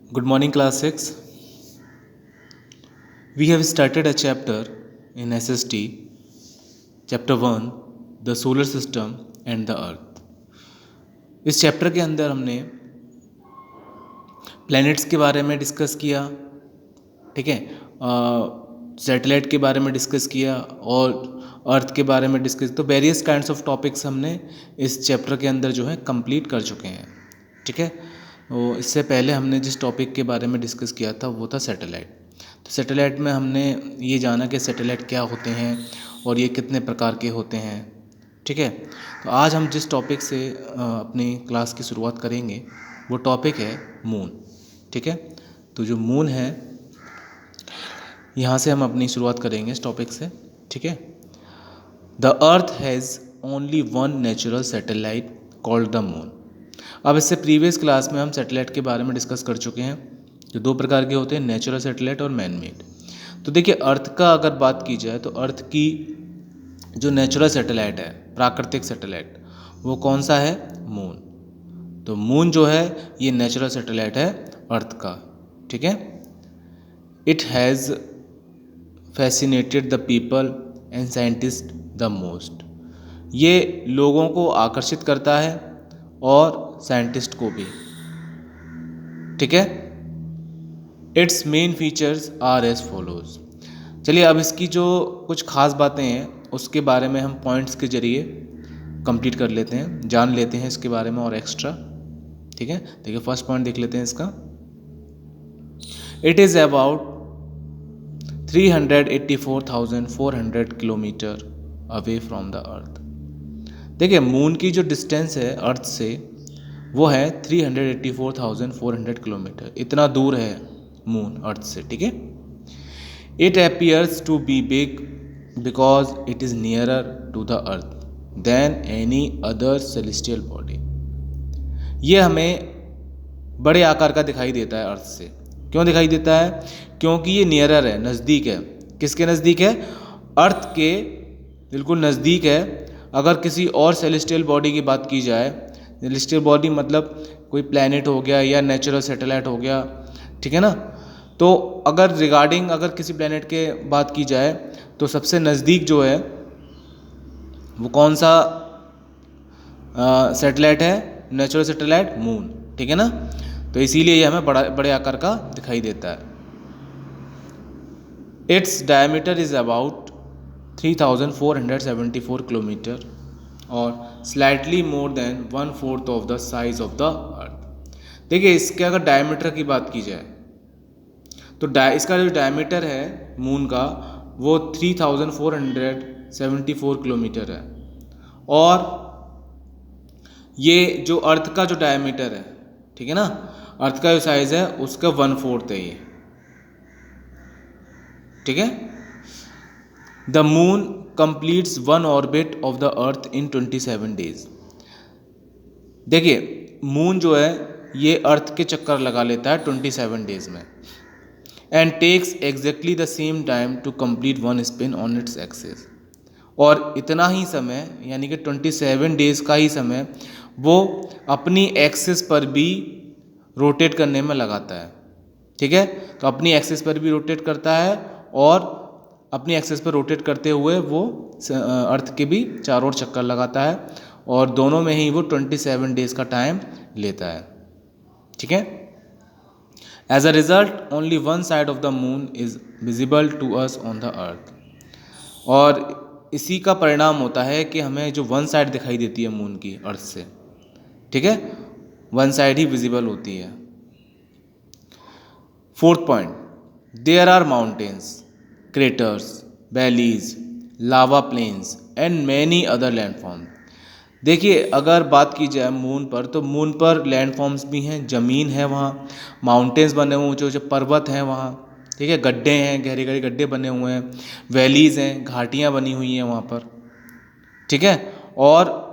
Good morning, class 6. We have started a chapter in SST, chapter 1, the solar system and the earth. इस chapter के अंदर हमने planets के बारे में डिस्कस किया, ठीक है, सैटेलाइट के बारे में डिस्कस किया और अर्थ के बारे में डिस्कस, तो वेरियस काइंड्स ऑफ टॉपिक्स हमने इस चैप्टर के अंदर जो है कंप्लीट कर चुके हैं, ठीक है। तो इससे पहले हमने जिस टॉपिक के बारे में डिस्कस किया था वो था सैटेलाइट। तो सैटेलाइट में हमने ये जाना कि सैटेलाइट क्या होते हैं और ये कितने प्रकार के होते हैं, ठीक है। तो आज हम जिस टॉपिक से अपनी क्लास की शुरुआत करेंगे वो टॉपिक है मून, ठीक है। तो जो मून है यहाँ से हम अपनी शुरुआत करेंगे इस टॉपिक से, ठीक है। The earth has only one natural satellite called the moon. अब इससे प्रीवियस क्लास में हम सैटेलाइट के बारे में डिस्कस कर चुके हैं, जो दो प्रकार के होते हैं, नेचुरल सैटेलाइट और मैन मेड। तो देखिए, अर्थ का अगर बात की जाए तो अर्थ की जो नेचुरल सैटेलाइट है, प्राकृतिक सैटेलाइट, वो कौन सा है? मून। तो मून जो है ये नेचुरल सैटेलाइट है अर्थ का, ठीक है। It has fascinated the people and scientist the most. ये लोगों को आकर्षित करता है और साइंटिस्ट को भी, ठीक है। Its main features are as follows. चलिए अब इसकी जो कुछ खास बातें हैं उसके बारे में हम पॉइंट्स के जरिए कंप्लीट कर लेते हैं, जान लेते हैं इसके बारे में और एक्स्ट्रा, ठीक है। देखिए फर्स्ट पॉइंट देख लेते हैं इसका। It is about 384,400 kilometre away from the earth. देखिए मून की जो डिस्टेंस है अर्थ से वो है 384,400 किलोमीटर, इतना दूर है मून अर्थ से, ठीक है। It appears to be big because it is nearer to the earth than any other celestial body. ये हमें बड़े आकार का दिखाई देता है अर्थ से। क्यों दिखाई देता है? क्योंकि ये नियरर है, नज़दीक है। किसके नज़दीक है? अर्थ के बिल्कुल नज़दीक है। अगर किसी और सेलेस्टियल बॉडी की बात की जाए, सेलेस्टियल बॉडी मतलब कोई प्लैनेट हो गया या नेचुरल सैटेलाइट हो गया, ठीक है ना। तो अगर रिगार्डिंग अगर किसी प्लैनेट के बात की जाए तो सबसे नज़दीक जो है वो कौन सा सैटेलाइट है? नेचुरल सैटेलाइट मून, ठीक है ना। तो इसीलिए ये हमें बड़े आकार का दिखाई देता है। It's diameter is about 3,474 kilometre और slightly more than 1/4 of the size of the earth. देखिए इसके अगर डायमीटर की बात की जाए तो इसका जो डायमीटर है मून का वो 3,474 किलोमीटर है और ये जो अर्थ का जो डायमीटर है, ठीक है ना, अर्थ का जो साइज है उसका 1/4 है ये, ठीक है। The moon completes one orbit of the earth in 27 days. देखिए मून जो है ये अर्थ के चक्कर लगा लेता है 27 डेज में and takes exactly the same time to complete one spin on its axis. और इतना ही समय यानी कि 27 डेज का ही समय वो अपनी एक्सिस पर भी रोटेट करने में लगाता है, ठीक है। तो अपनी एक्सिस पर भी रोटेट करता है और अपनी एक्सिस पर रोटेट करते हुए वो अर्थ के भी चारों ओर चक्कर लगाता है और दोनों में ही वो 27 डेज का टाइम लेता है, ठीक है। As a result only one side of the moon is visible to us on the earth. और इसी का परिणाम होता है कि हमें जो वन साइड दिखाई देती है मून की अर्थ से, ठीक है, वन साइड ही विजिबल होती है। Fourth point, there are mountains, craters, valleys, lava plains and many other landform. देखिए अगर बात की जाए मून पर तो मून पर लैंडफॉर्म्स भी हैं, ज़मीन है वहाँ, माउंटेन्स बने हुए ऊँचे ऊँचे पर्वत हैं वहाँ, ठीक है, गड्ढे हैं, गहरे गहरे गड्ढे बने हुए हैं, वैलीज़ हैं, घाटियाँ बनी हुई हैं वहाँ पर, ठीक है, और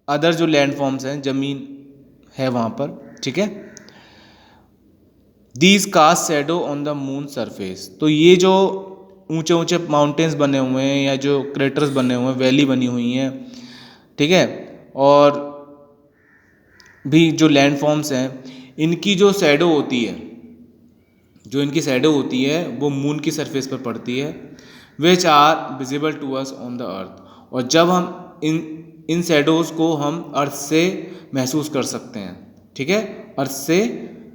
अदर जो लैंडफॉर्म्स हैं, ज़मीन है वहाँ पर, ठीक है। These cast shadow on the moon surface. तो ये जो ऊंचे ऊंचे माउंटेन्स बने हुए हैं या जो क्रेटर्स बने हुए हैं, वैली बनी हुई हैं, ठीक है, और भी जो लैंडफॉर्म्स हैं इनकी जो शैडो होती है जो इनकी शैडो होती है वो मून की सरफेस पर पड़ती है, which are visible to us on the earth. और जब हम इन शैडोज़ को हम अर्थ से महसूस कर सकते हैं, ठीक है, अर्थ से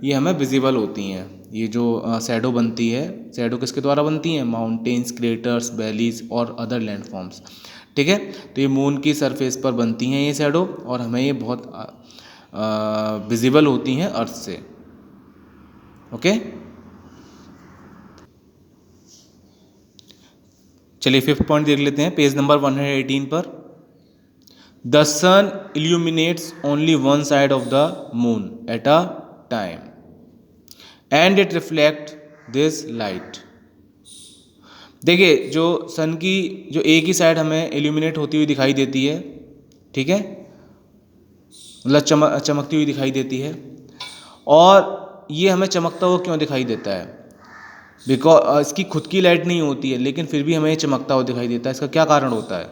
ये हमें विजिबल होती हैं। ये जो शैडो बनती है, शैडो किसके द्वारा बनती हैं? माउंटेन्स, क्रेटर्स, वैलीज और अदर लैंडफॉर्म्स, ठीक है। तो ये मून की सरफेस पर बनती हैं ये शैडो, और हमें ये बहुत विजिबल होती हैं अर्थ से। ओके, चलिए फिफ्थ पॉइंट देख लेते हैं पेज नंबर 118 पर। The sun illuminates only one side of the moon at a time and it reflect this light. देखिए, जो सन की जो एक ही साइड हमें इल्यूमिनेट होती हुई दिखाई देती है, ठीक है, मतलब चमकती हुई दिखाई देती है। और ये हमें चमकता हुआ क्यों दिखाई देता है? बिकॉज इसकी खुद की लाइट नहीं होती है, लेकिन फिर भी हमें ये चमकता हुआ दिखाई देता है। इसका क्या कारण होता है?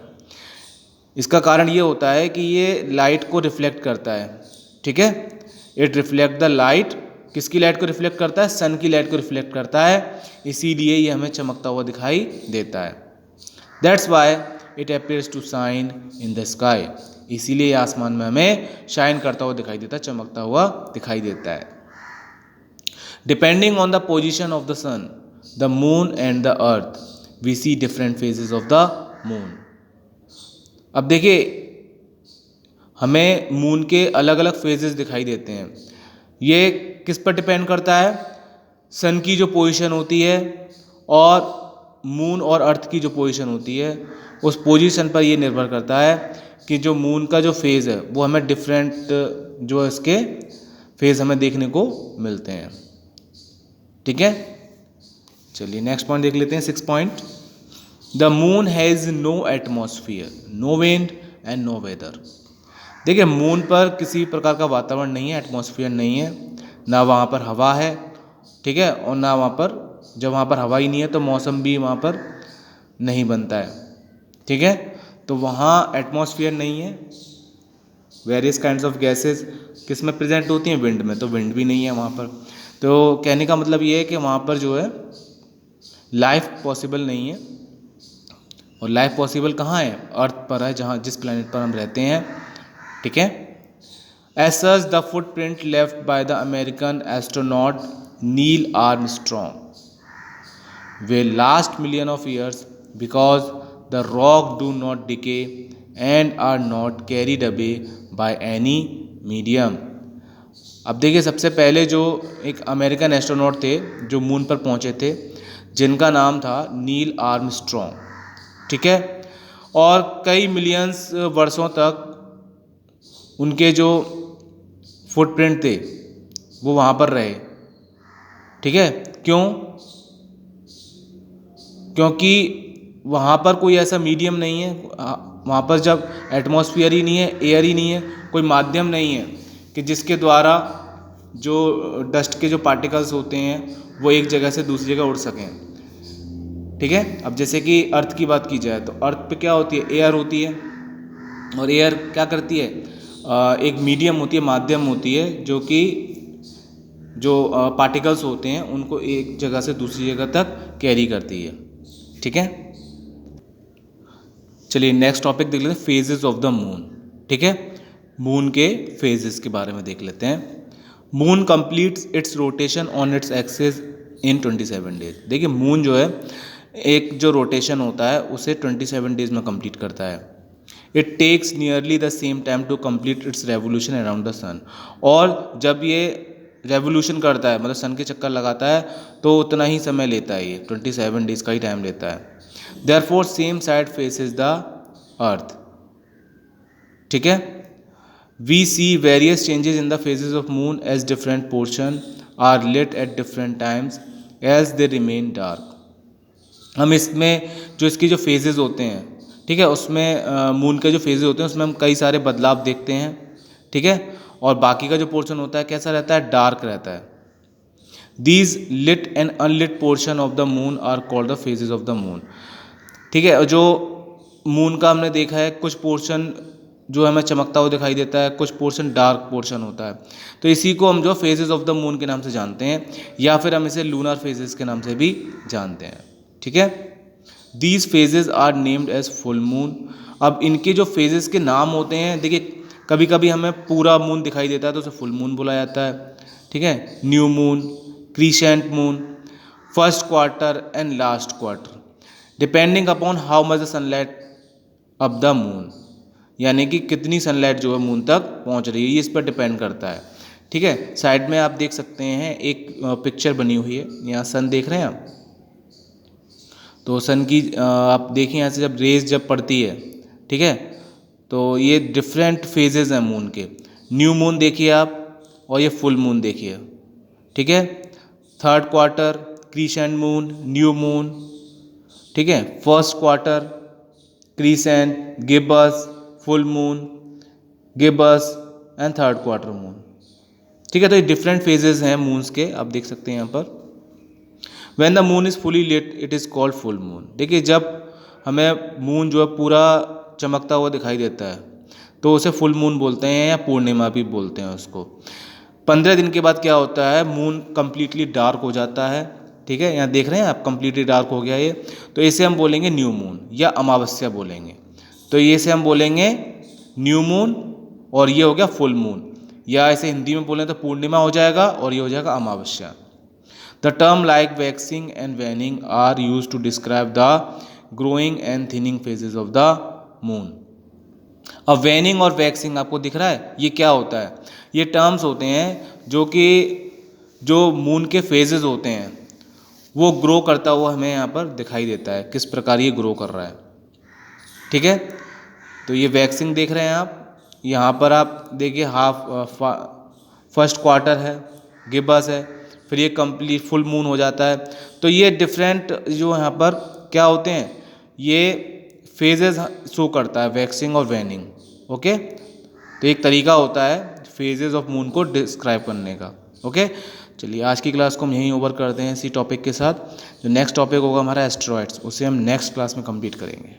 इसका कारण ये होता है कि ये लाइट को रिफ्लेक्ट करता है, ठीक है। इट रिफ्लेक्ट द लाइट, किसकी लाइट को रिफ्लेक्ट करता है? सन की लाइट को रिफ्लेक्ट करता है, इसीलिए ये हमें चमकता हुआ दिखाई देता है। That's why it appears to shine in the sky, इसीलिए आसमान में हमें शाइन करता हुआ दिखाई देता है, चमकता हुआ दिखाई देता है। Depending on the position of the sun, the moon and the earth, we see different phases of the moon. अब देखिए, हमें मून के अलग अलग फेजेस दिखाई देते हैं। ये किस पर डिपेंड करता है? सन की जो पोजीशन होती है और मून और अर्थ की जो पोजीशन होती है, उस पोजीशन पर ये निर्भर करता है कि जो मून का जो फेज़ है वो हमें डिफरेंट जो इसके फेज़ हमें देखने को मिलते हैं, ठीक है। चलिए नेक्स्ट पॉइंट देख लेते हैं, 6 point. The moon has no atmosphere, no wind and no weather. देखिए, मून पर किसी प्रकार का वातावरण नहीं है, एटमॉस्फियर नहीं है, ना वहाँ पर हवा है, ठीक है, और ना वहाँ पर, जब वहाँ पर हवा ही नहीं है तो मौसम भी वहाँ पर नहीं बनता है, ठीक है। तो वहाँ एटमॉस्फियर नहीं है। वेरियस काइंड्स ऑफ गैसेस किस में प्रेजेंट होती हैं? विंड में, तो विंड भी नहीं है वहाँ पर। तो कहने का मतलब ये है कि वहाँ पर जो है लाइफ पॉसिबल नहीं है। और लाइफ पॉसिबल कहाँ है? अर्थ पर है, जहाँ जिस प्लैनेट पर हम रहते हैं, ठीक है। As such the footprint left by the American astronaut Neil Armstrong will last million of years because the rock do not decay and are not carried away by any medium। अब देखिए, सबसे पहले जो एक अमेरिकन एस्ट्रोनॉट थे जो moon पर पहुंचे थे, जिनका नाम था नील आर्मस्ट्रॉन्ग, ठीक है, और कई मिलियंस वर्षों तक उनके जो फुटप्रिंट थे वो वहाँ पर रहे, ठीक है। क्यों? क्योंकि वहाँ पर कोई ऐसा मीडियम नहीं है, वहाँ पर जब एटमॉस्फेयर ही नहीं है, एयर ही नहीं है, कोई माध्यम नहीं है कि जिसके द्वारा जो डस्ट के जो पार्टिकल्स होते हैं वो एक जगह से दूसरी जगह उड़ सकें, ठीक है। अब जैसे कि अर्थ की बात की जाए तो अर्थ पे क्या होती है? एयर होती है, और एयर क्या करती है? एक मीडियम होती है, माध्यम होती है, जो कि जो पार्टिकल्स होते हैं उनको एक जगह से दूसरी जगह तक कैरी करती है, ठीक है। चलिए नेक्स्ट टॉपिक देख लेते हैं, फेजेस ऑफ द मून, ठीक है। मून के फेजेस के बारे में देख लेते हैं। Moon completes it's rotation on its axis in 27 days. देखिए, मून जो है एक जो रोटेशन होता है उसे 27 डेज में कंप्लीट करता है। It takes nearly the same time to complete its revolution around the sun. और जब ये रेवोल्यूशन करता है, मतलब सन के चक्कर लगाता है, तो उतना ही समय लेता है, ये 27 डेज का ही टाइम लेता है। Therefore same side faces the earth, ठीक है। We see various changes in the phases of moon as different portion are lit at different times as they remain dark. हम इसमें जो इसकी जो फेजेस होते हैं, ठीक है, उसमें मून के जो फेजेस होते हैं उसमें हम कई सारे बदलाव देखते हैं, ठीक है। और बाकी का जो पोर्शन होता है कैसा रहता है? डार्क रहता है। These lit and unlit portion of the moon are called the phases of the moon, ठीक है। जो मून का हमने देखा है, कुछ पोर्शन जो हमें चमकता हुआ दिखाई देता है, कुछ पोर्शन डार्क पोर्शन होता है। तो इसी को हम जो फेजेस ऑफ द मून के नाम से जानते हैं, या फिर हम इसे लूनर फेजेस के नाम से भी जानते हैं। ठीक है, these phases are named as full moon. अब इनके जो फेजेस के नाम होते हैं, देखिए कभी कभी हमें पूरा मून दिखाई देता है तो उसे फुल मून बोला जाता है। ठीक है, new moon, crescent moon, first quarter and last quarter, depending upon how much the sunlight of the moon, यानी कि कितनी सनलाइट जो है मून तक पहुंच रही है, ये इस पर डिपेंड करता है। ठीक है, साइड में आप देख सकते हैं एक पिक्चर बनी हुई है, यहाँ सन देख रहे हैं आप, तो सन की आप देखिए यहाँ से जब रेज जब पड़ती है, ठीक है, तो ये डिफरेंट फेजेस हैं मून के। न्यू मून देखिए आप, और ये फुल मून देखिए। ठीक है, third quarter, crescent moon, new moon. ठीक है, first quarter, crescent, gibbous, full moon, gibbous and third quarter moon. ठीक है, तो ये डिफरेंट फेजेस हैं मून्स के, आप देख सकते हैं यहाँ पर। When the moon is fully lit it is called full moon. देखिए जब हमें मून जो है पूरा चमकता हुआ दिखाई देता है तो उसे फुल मून बोलते हैं, या पूर्णिमा भी बोलते हैं उसको। 15 दिन के बाद क्या होता है, मून कम्प्लीटली डार्क हो जाता है। ठीक है, यहाँ देख रहे हैं आप, कम्प्लीटली डार्क हो गया ये, तो इसे हम बोलेंगे न्यू मून या अमावस्या बोलेंगे। तो ये से हम बोलेंगे न्यू मून, और ये हो गया फुल मून, या ऐसे हिंदी में बोलें तो पूर्णिमा हो जाएगा, और ये हो जाएगा अमावस्या। The term like waxing and waning are use to describe the growing and thinning phases of the moon. अब वैनिंग और वैक्सिंग आपको दिख रहा है, ये क्या होता है, ये टर्म्स होते हैं जो कि जो मून के फेजेस होते हैं वो ग्रो करता हुआ हमें यहाँ पर दिखाई देता है, किस प्रकार ये ग्रो कर रहा है। ठीक है, तो ये वैक्सिंग देख रहे हैं आप, यहाँ पर आप देखिए फर्स्ट क्वार्टर है, गिब्बस है, फिर ये कंप्लीट फुल मून हो जाता है। तो ये डिफरेंट जो यहाँ पर क्या होते हैं, ये फेजेस शो करता है, वैक्सिंग और वैनिंग। ओके, तो एक तरीका होता है फेजेस ऑफ मून को डिस्क्राइब करने का। ओके, चलिए आज की क्लास को हम यहीं ओवर करते हैं इसी टॉपिक के साथ। जो नेक्स्ट टॉपिक होगा हमारा एस्ट्रॉइड्स, उसे हम नेक्स्ट क्लास में कंप्लीट करेंगे।